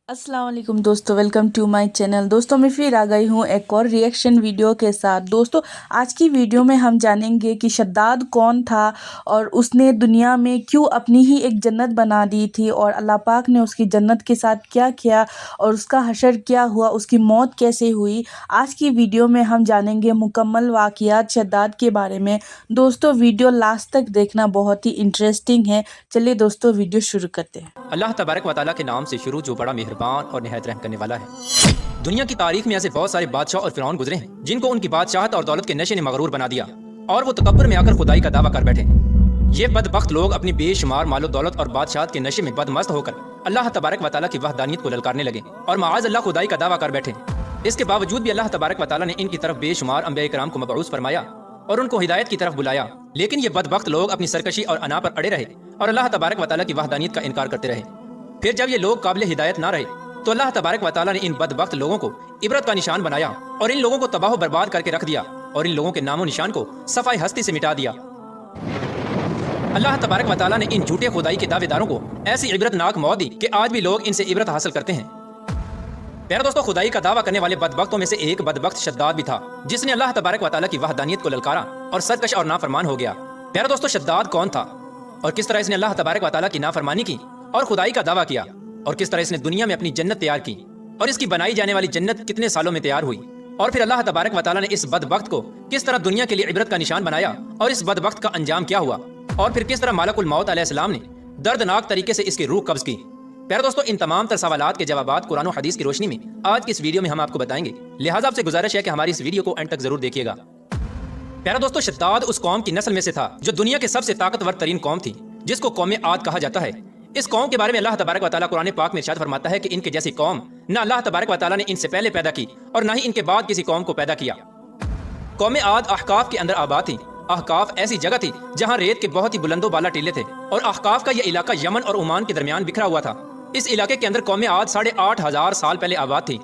अस्सलाम वालेकुम दोस्तों, वेलकम टू माय चैनल। दोस्तों मैं फिर आ गई हूँ एक और रिएक्शन वीडियो के साथ। दोस्तों आज की वीडियो में हम जानेंगे कि शद्दाद कौन था और उसने दुनिया में क्यों अपनी ही एक जन्नत बना दी थी और अल्लाह पाक ने उसकी जन्नत के साथ क्या किया और उसका हशर क्या हुआ, उसकी मौत कैसे हुई। आज की वीडियो में हम जानेंगे मुकम्मल वाक़ियात शद्दाद के बारे में। दोस्तों वीडियो लास्ट तक देखना बहुत ही इंटरेस्टिंग है। चलिए दोस्तों वीडियो शुरू करते हैं। अल्लाह तबारक व तआला के नाम से शुरू जो बड़ा मेहरबान और निहायत रहम करने वाला है। दुनिया की तारीख में ऐसे बहुत सारे बादशाह और फिरौन गुजरे हैं जिनको उनकी बादशाहत और दौलत के नशे ने मगरूर बना दिया और वो तकब्बुर में आकर खुदाई का दावा कर बैठे। ये बदबख्त लोग अपनी बेशुमार मालो दौलत और बादशाहत के नशे में बदमस्त होकर अल्लाह तबारक व तआला की वहदानियत को ललकारने लगे और माआज़ अल्लाह खुदाई का दावा कर बैठे। इसके बावजूद भी अल्लाह तबारक व तआला ने इनकी तरफ बेशुमार अंबिया किराम को मबऊस फरमाया और उनको हिदायत की तरफ बुलाया, लेकिन ये बदबख्त लोग अपनी सरकशी और अना पर अड़े रहे और अल्लाह तबारक व तआला की वहदानियत का इनकार करते रहे। फिर जब ये लोग काबिल हिदायत ना रहे तो अल्लाह तबारक व तआला ने इन बदबख्त लोगों को इबरत का निशान बनाया और इन लोगों को तबाह बर्बाद करके रख दिया और इन लोगों के नामो निशान को सफाई हस्ती से मिटा दिया। अल्लाह तबारक व तआला ने इन झूठे खुदाई के दावेदारों को ऐसी इबरतनाक मौत दी कि आज भी लोग इनसे इबरत हासिल करते हैं। प्यारे दोस्तों, खुदाई का दावा करने वाले बदबख्तों में से एक बदबख्त शद्दाद भी था जिसने अल्लाह तबारक व तआला की वहदानियत को ललकारा और सरकश और नाफरमान हो गया। प्यारे दोस्तों, शद्दाद कौन था और किस तरह इसने अल्लाह तबारक व तआला की नाफरमानी की और खुदाई का दावा किया और किस तरह इसने दुनिया में अपनी जन्नत तैयार की और इसकी बनाई जाने वाली जन्नत कितने सालों में तैयार हुई और फिर अल्लाह तबारक व तआला ने इस बदबख्त को किस तरह दुनिया के लिए इबरत का निशान बनाया और इस बदबख्त का अंजाम क्या हुआ और फिर किस तरह मालकुल मौत अलैहिस्सलाम ने दर्दनाक तरीके से इसकी रूह कब्ज की। प्यारे दोस्तों, इन तमाम तर सवालात के जवाबात कुरान और हदीस की रोशनी में आज की इस वीडियो में हम आपको बताएंगे, लिहाजा आपसे गुजारिश है कि हमारी इस वीडियो को एंड तक जरूर देखिएगा। प्यारे दोस्तों, शद्दाद उस कौम की नस्ल में से था जो दुनिया के सबसे ताकतवर तरीन कौम थी जिसको कौम आद कहा जाता है। इस कौम के बारे में अल्लाह तबारक व तआला कुरान पाक में इरशाद फरमाता है कि इनके जैसी कौम न अल्लाह तबारक व तआला ने इनसे पहले पैदा की और न ही इनके बाद किसी कौम को पैदा किया। कौम आद अहकाफ के अंदर आबाद थी। अहकाफ ऐसी जगह थी जहाँ रेत के बहुत ही बुलंदो बाला टीले थे और अहकाफ का यह इलाका यमन और ओमान के दरमियान बिखरा हुआ था। इस इलाके के अंदर कौम आद 8,500 साल पहले आबाद थी।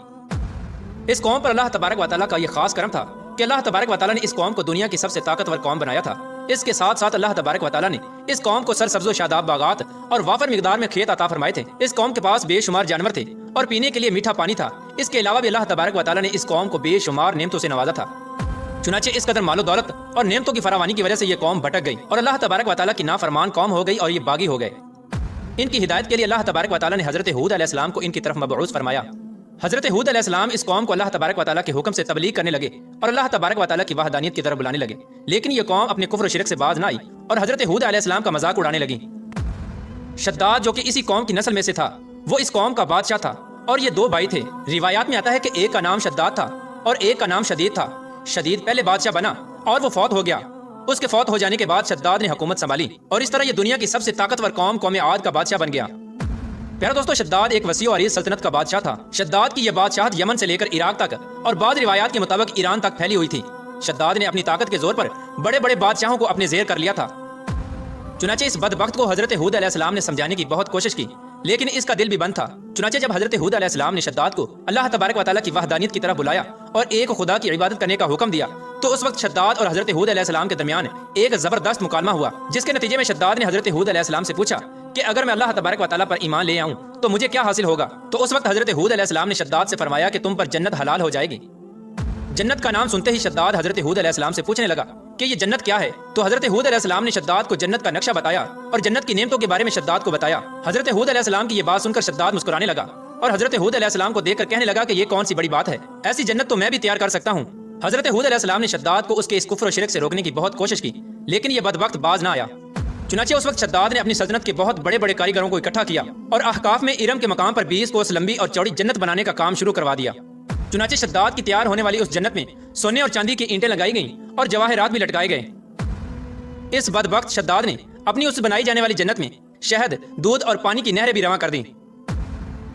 इस कौम पर अल्लाह तबारक व तआला का यह खास करम था कि अल्लाह तबारक व तआला ने इस कौम को दुनिया की सबसे ताकतवर कौम बनाया था। इसके साथ साथ अल्लाह तबारक व तआला ने इस कौम को सरसब्ज़ो शादाब बागात और वाफर मिकदार में खेत अता फरमाए थे। इस कौम के पास बेशुमार जानवर थे और पीने के लिए मीठा पानी था। इसके अलावा भी अल्लाह तबारक व तआला ने इस कौम को बेशुमार नेमतों से नवाजा था। चुनाचे इस कदर मालो दौलत और नेमतों की फरावानी की वजह से ये कौम भटक गई और अल्लाह तबारक व तआला की नाफरमान कौम हो गई और ये बागी हो गए। इनकी हिदायत के लिए अल्लाह तबारक व तआला ने हज़रत हूद अलैहिस्सलाम को इनकी तरफ मबऊस फरमाया। हज़रत हूद अलैहिस्सलाम इस कौम को अल्लाह तबारक व तआला के हुक्म से तबलीग करने लगे और अल्लाह तबारक व तआला की वहदानियत की तरफ बुलाने लगे, लेकिन ये कौम अपने कुफ्र और शिरक से बाज न आई और हज़रत हूद अलैहिस्सलाम का मजाक उड़ाने लगी। शद्दाद जो कि इसी कौम की नस्ल में से था, वो इस कौम का बादशाह था और ये दो भाई थे। रिवायात में आता है कि एक का नाम शद्दाद था और एक का नाम शदीद था। शदीद पहले बादशाह बना और वो फौत हो गया। उसके फौत हो जाने के बाद शद्दाद ने हुकूमत संभाली और इस तरह ये दुनिया की सबसे ताकतवर कौम कौम आद का बादशाह बन गया। प्यारे दोस्तों, शद्दाद एक वसी और अरीज सल्तनत का बादशाह था। शद्दाद की यह बादशाहत यमन से लेकर इराक तक और बाद रिवायात के मुताबिक ईरान तक फैली हुई थी। शद्दाद ने अपनी ताकत के जोर पर बड़े बड़े बादशाहों को अपने जेर कर लिया था। चुनाचे इस बदबख्त को हजरत हूद अलैहिस्सलाम ने समझाने की बहुत कोशिश की, लेकिन इसका दिल भी बंद था। चुनाचे जब हजरत हूद अलैहिस्सलाम ने शद्दाद को अल्लाह तबारक व तआला की वहदानियत की तरफ बुलाया और एक खुदा की इबादत करने का हुक्म दिया, तो उस वक्त शद्दाद और हजरत हूद अलैहिस्सलाम के दरमियान एक जबरदस्त मुकालमा हुआ, जिसके नतीजे में शद्दाद ने हजरत हूद अलैहिस्सलाम से पूछा कि अगर मैं अल्लाह तबारक व तआला पर ईमान ले आऊं तो मुझे क्या हासिल होगा। तो उस वक्त हजरत हूद अलैहिस्सलाम ने शद्दाद से फरमाया कि तुम पर जन्नत हलाल हो जाएगी। जन्नत का नाम सुनते ही शद्दाद हजरत हूद अलैहिस्सलाम से पूछने लगा कि ये जन्नत क्या है। तो हजरत हूद अलैहिस्सलाम ने शद्दाद को जन्नत का नक्शा बताया और जन्नत की नेमतों के बारे में शद्दाद को बताया। हजरत हूद अलैहिस्सलाम की ये बात सुनकर शद्दाद मुस्कुराने लगा और हजरत हूद अलैहिस्सलाम को देखकर कहने लगा कि ये कौन सी बड़ी बात है, ऐसी जन्नत तो मैं भी तैयार कर सकता हूँ। हजरत हूद अलैहिस्सलाम ने शद्दाद को उसके इस कुफ्र और शिरक से रोकने की बहुत कोशिश की, लेकिन ये बदबख्त बाज ना आया। चुनाचे उस वक्त शद्दाद ने अपनी सल्तनत के बहुत बड़े बड़े कारीगरों को इकट्ठा किया और अहकाफ में इरम के मकाम पर 20 कोस लंबी और चौड़ी जन्नत बनाने का काम शुरू करवा दिया। चुनाचे शद्दाद की तैयार होने वाली उस जन्नत में सोने और चांदी की ईंटें लगाई गईं और जवाहरात भी लटकाए गए। इस बदबख्त शद्दाद ने अपनी उस बनाई जाने वाली जन्नत में शहद, दूध और पानी की नहरें भी रवां कर दी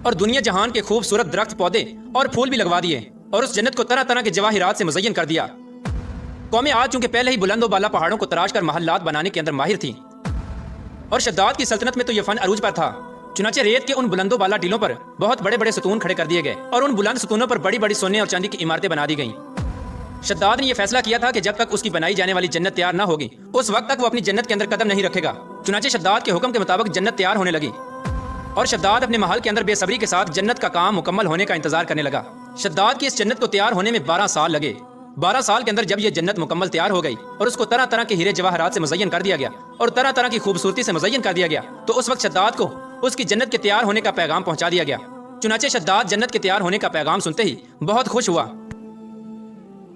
और दुनिया जहान के खूबसूरत दरख्त, पौधे और फूल भी लगवा दिए और उस जन्नत को तरह तरह के जवाहरात से मुज़य्यन कर दिया। कौम आद चूंकि पहले ही बुलंदो बाला पहाड़ों को तराश कर महल्लात बनाने के अंदर माहिर थी और शद्दाद की सल्तनत में तो यह फन अरूज पर था। चुनाचे रेत के उन बुलंदो बाला टीलों पर बहुत बड़े बड़े सतून खड़े कर दिए गए और उन बुलंद सतूनों पर बड़ी बड़ी सोने और चांदी की इमारतें बना दी गईं। शद्दाद ने यह फैसला किया था कि जब तक उसकी बनाई जाने वाली जन्नत तैयार न होगी उस वक्त तक वो अपनी जन्नत के अंदर कदम नहीं रखेगा। चुनाचे शद्दाद के हुक्म के मुताबिक जन्नत तैयार होने लगी। اور شداد اپنے محل کے اندر بے صبری کے ساتھ جنت کا کام مکمل ہونے کا انتظار کرنے لگا۔ شداد کی اس جنت کو تیار ہونے میں 12 سال لگے۔ 12 سال کے اندر جب یہ جنت مکمل تیار ہو گئی اور اس کو طرح طرح کے ہیرے جواہرات سے مزین کر دیا گیا اور طرح طرح کی خوبصورتی سے مزین کر دیا گیا، تو اس وقت شداد کو اس کی جنت کے تیار ہونے کا پیغام پہنچا دیا گیا۔ چنانچہ شداد جنت کے تیار ہونے کا پیغام سنتے ہی بہت خوش ہوا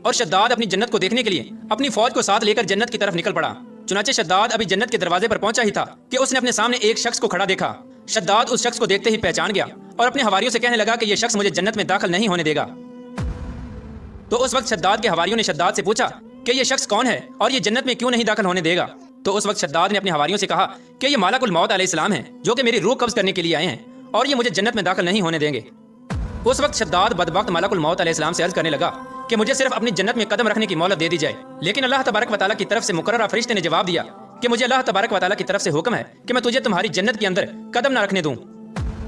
اور شداد اپنی جنت کو دیکھنے کے لیے اپنی فوج کو ساتھ لے کر جنت کی طرف نکل پڑا۔ چنانچہ شداد ابھی جنت کے دروازے پر پہنچا ہی تھا کہ اس نے اپنے سامنے ایک شخص کو کھڑا دیکھا۔ شداد اس شخص کو دیکھتے ہی پہچان گیا اور اپنے حواریوں سے کہنے لگا کہ یہ شخص مجھے جنت میں داخل نہیں ہونے دے گا۔ تو اس وقت شداد کے حواریوں نے شداد سے پوچھا کہ یہ شخص کون ہے اور یہ جنت میں کیوں نہیں داخل ہونے دے گا؟ تو اس وقت شداد نے اپنے حواریوں سے کہا کہ یہ ملک الموت علیہ السلام ہیں جو کہ میری روح قبض کرنے کے لیے آئے ہیں اور یہ مجھے جنت میں داخل نہیں ہونے دیں گے۔ اس وقت شداد بدبخت ملک الموت علیہ السلام سے عرض کرنے لگا کہ مجھے صرف اپنی جنت میں قدم رکھنے کی مہلت دے دی جائے، لیکن اللہ تبارک و تعالیٰ کی طرف سے مقررہ فرشتے نے جواب دیا کہ مجھے اللہ تبارک و تعالیٰ کی طرف سے حکم ہے کہ میں تجھے تمہاری جنت کے اندر قدم نہ رکھنے دوں۔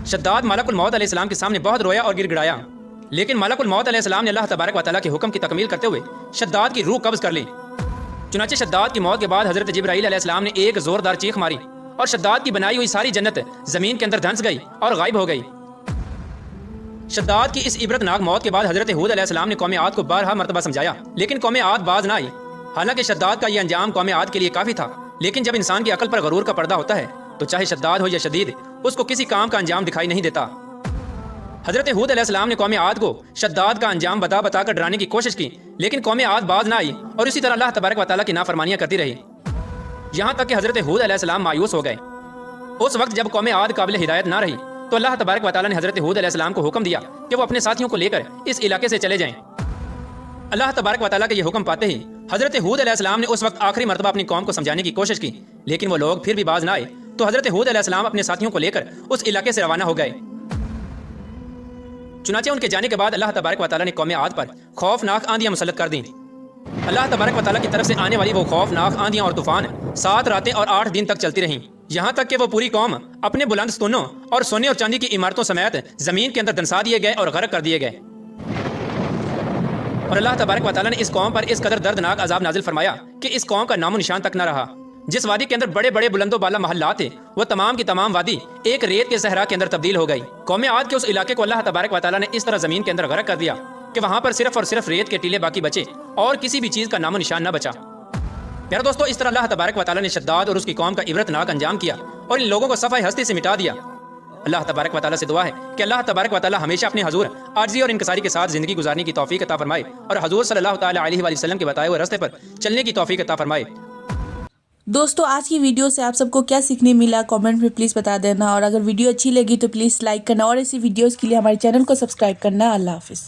شداد ملک الموت علیہ السلام کے سامنے بہت رویا اور گر گڑایا، لیکن ملک الموت علیہ السلام نے اللہ تبارک و تعالیٰ کے حکم کی تکمیل کرتے ہوئے شداد کی روح قبض کر لی۔ چنانچہ شداد کی موت کے بعد حضرت جبرائیل علیہ السلام نے ایک زوردار چیخ ماری اور شداد کی بنائی ہوئی ساری جنت زمین کے اندر دھنس گئی اور غائب ہو گئی۔ شداد کی اس عبرتناک موت کے بعد حضرت ہود علیہ السلام نے قوم عاد کو بارہا مرتبہ سمجھایا، لیکن قوم عاد باز نہ آئی۔ حالانکہ شداد کا یہ انجام قوم عاد کے لیے کافی تھا، لیکن جب انسان کی عقل پر غرور کا پردہ ہوتا ہے تو چاہے شداد ہو یا شدید، اس کو کسی کام کا انجام دکھائی نہیں دیتا۔ حضرت ہود علیہ السلام نے قوم عاد کو شداد کا انجام بتا بتا کر ڈرانے کی کوشش کی، لیکن قوم عاد باز نہ آئی اور اسی طرح اللہ تبارک و تعالیٰ کی نافرمانیاں کرتی رہی، یہاں تک کہ حضرت ہود علیہ السلام مایوس ہو گئے۔ اس وقت جب قوم عاد قابل ہدایت نہ رہی تو اللہ تبارک و تعالیٰ نے حضرت ہود علیہ السلام کو حکم دیا کہ وہ اپنے ساتھیوں کو لے کر اس علاقے سے چلے جائیں۔ اللہ تبارک و تعالیٰ کا یہ حکم پاتے ہی حضرت ہود علیہ السلام نے اس وقت آخری مرتبہ اپنی قوم کو سمجھانے کی کوشش کی، لیکن وہ لوگ پھر بھی باز نہ آئے، تو حضرت ہود علیہ السلام اپنے ساتھیوں کو لے کر اس علاقے سے روانہ ہو گئے۔ چنانچہ ان کے جانے کے بعد اللہ تبارک و تعالیٰ نے قوم عاد پر خوفناک آندیاں مسلط کر دیں۔ اللہ تبارک و تعالیٰ کی طرف سے آنے والی وہ خوفناک آندیاں اور طوفان 7 راتیں اور 8 دن تک چلتی رہیں، یہاں تک کہ وہ پوری قوم اپنے بلند ستونوں اور سونے اور چاندی کی عمارتوں سمیت زمین کے اندر دنسا دیے گئے اور غرق کر دیے گئے۔ اور اللہ تبارک و تعالیٰ نے اس قوم پر اس قدر دردناک عذاب نازل فرمایا کہ اس قوم کا نام و نشان تک نہ رہا۔ جس وادی کے اندر بڑے بڑے بلند و بالا محلات تھے، وہ تمام کی تمام وادی ایک ریت کے صحرا کے اندر تبدیل ہو گئی۔ قوم عاد کے اس علاقے کو اللہ تبارک و تعالیٰ نے اس طرح زمین کے اندر غرق کر دیا کہ وہاں پر صرف اور صرف ریت کے ٹیلے باقی بچے اور کسی بھی چیز کا نام و نشان نہ بچا۔ پیارے دوستو، اس طرح اللہ تبارک و تعالیٰ نے شداد اور اس کی قوم کا عبرتناک انجام کیا اور ان لوگوں کو صفحہ ہستی سے مٹا دیا۔ اللہ تبارک و تعالیٰ سے دعا ہے کہ اللہ تبارک و تعالیٰ ہمیشہ اپنے حضور عاجزی اور انکساری کے ساتھ زندگی گزارنے کی توفیق عطا فرمائے اور حضور صلی اللہ تعالیٰ علیہ وآلہ وسلم کے بتائے ہوئے راستے پر چلنے کی توفیق عطا فرمائے۔ دوستو، آج کی ویڈیو سے آپ سب کو کیا سیکھنے ملا کامنٹ میں پلیز بتا دینا، اور اگر ویڈیو اچھی لگی تو پلیز لائک کرنا اور ایسی ویڈیوز کے لیے ہمارے چینل کو سبسکرائب کرنا۔ اللہ حافظ۔